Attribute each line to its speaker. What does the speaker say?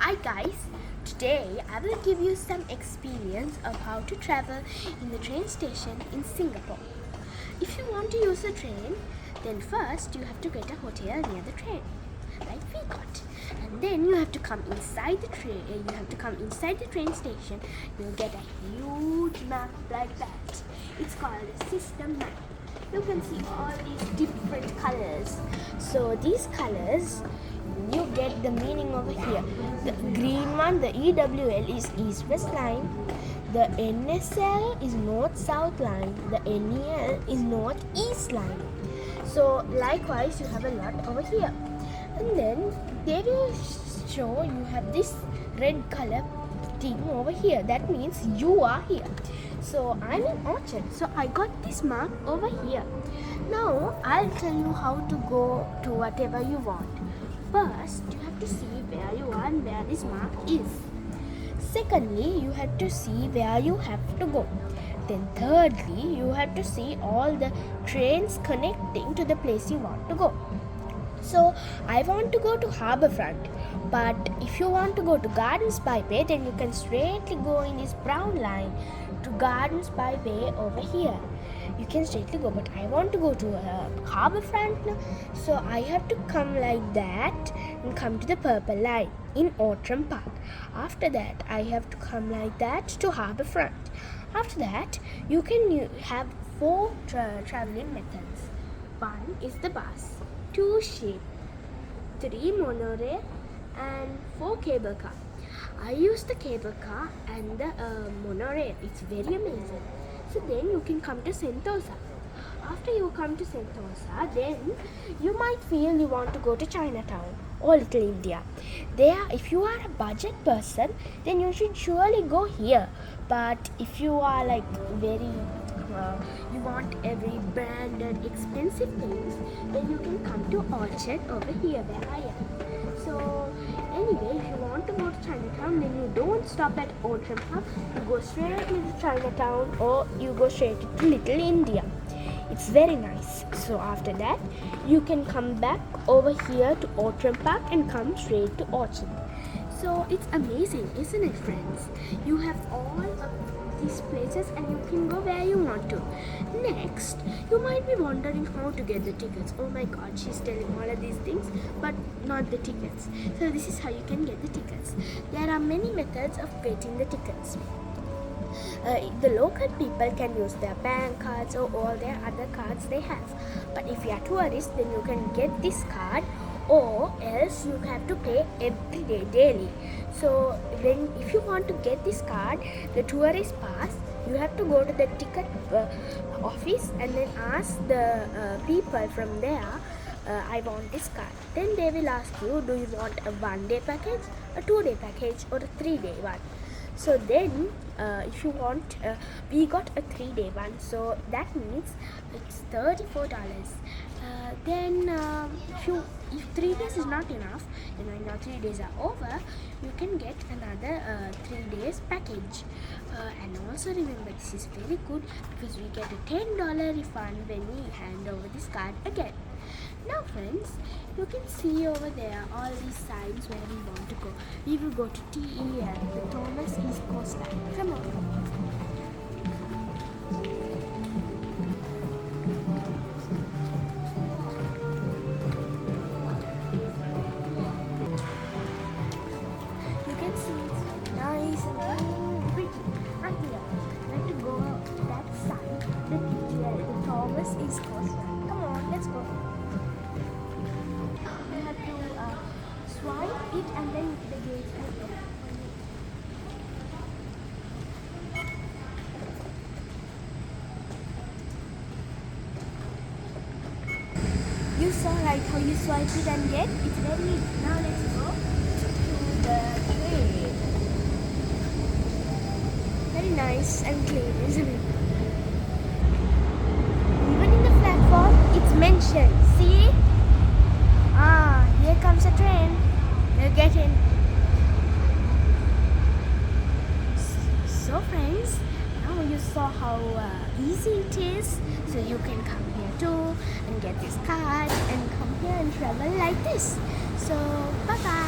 Speaker 1: Hi guys, today I will give you some experience of how to travel in the train station in Singapore. If you want to use a train, then first you have to get a hotel near the train, like we got. And then you have to come inside the train station. You'll get a huge map like that. It's called a system map. You can see all these different colors. So these colors, you get the meaning over here. The green one, the EWL, is east-west line. The NSL is north-south line. The NEL is north-east line. So likewise, you have a lot over here. And then they will show you have this red color thing over here. That means you are here. So I'm in Orchard. So I got this mark over here. Now I'll tell you how to go to whatever you want. First, you have to see where you are and where this mark is. Secondly, you have to see where you have to go. Then thirdly, you have to see all the trains connecting to the place you want to go. So, I want to go to Harbourfront, but if you want to go to Gardens by Bay, then you can straightly go in this brown line to Gardens by Bay over here. You can straightly go, but I want to go to Harbourfront now, so I have to come like that and come to the purple line in Outram Park. After that, I have to come like that to Harbourfront. After that, you can have four travelling methods. One is the bus, 2 ship, 3 monorail, and 4 cable car. I use the cable car and the monorail. It's very amazing. So then you can come to Sentosa. After you come to Sentosa, then you might feel you want to go to Chinatown or Little India. There, if you are a budget person, then you should surely go here. But if you are like you want every branded expensive things, then you can come to Orchard over here where I am. So anyway, if you want to go to Chinatown, then you don't stop at Outram Park. You go straight to Chinatown or you go straight to Little India. It's very nice. So after that, you can come back over here to Outram Park and come straight to Orchard. So it's amazing, isn't it, friends? You have all of these places and you can go where you want to. Next, you might be wondering how to get the tickets. Oh my god, she's telling all of these things, but not the tickets. So this is how you can get the tickets. There are many methods of getting the tickets. The local people can use their bank cards or all their other cards they have. But if you are tourists, then you can get this card, or else you have to pay every day daily. So if you want to get this card, the tourist pass, you have to go to the ticket office and then ask the people from there, I want this card. Then they will ask you, do you want a 1-day package, a 2-day package, or a 3-day one? So then if you want, we got a 3-day one, so that means it's $34. Then if 3 days is not enough, and when your 3 days are over, you can get another 3 days package. And also remember, this is very good because we get a $10 refund when we hand over this card again. Now friends, you can see over there all these signs where we want to go. We will go to TEL, the Thomas East Coast Line. Come on. You can see it's nice and pretty right here. I have to go that side, the TEL, the Thomas East Coast Line. Come on, let's go. Swipe it and then the gates will open. You saw right how you swipe it and get? It's very easy. Now let's go to the train. Very nice and clean, isn't it? Even in the platform, it's mentioned. See? Here comes a train. We'll get in. So friends, now you saw how easy it is. So you can come here too and get this card and come here and travel like this. So bye bye.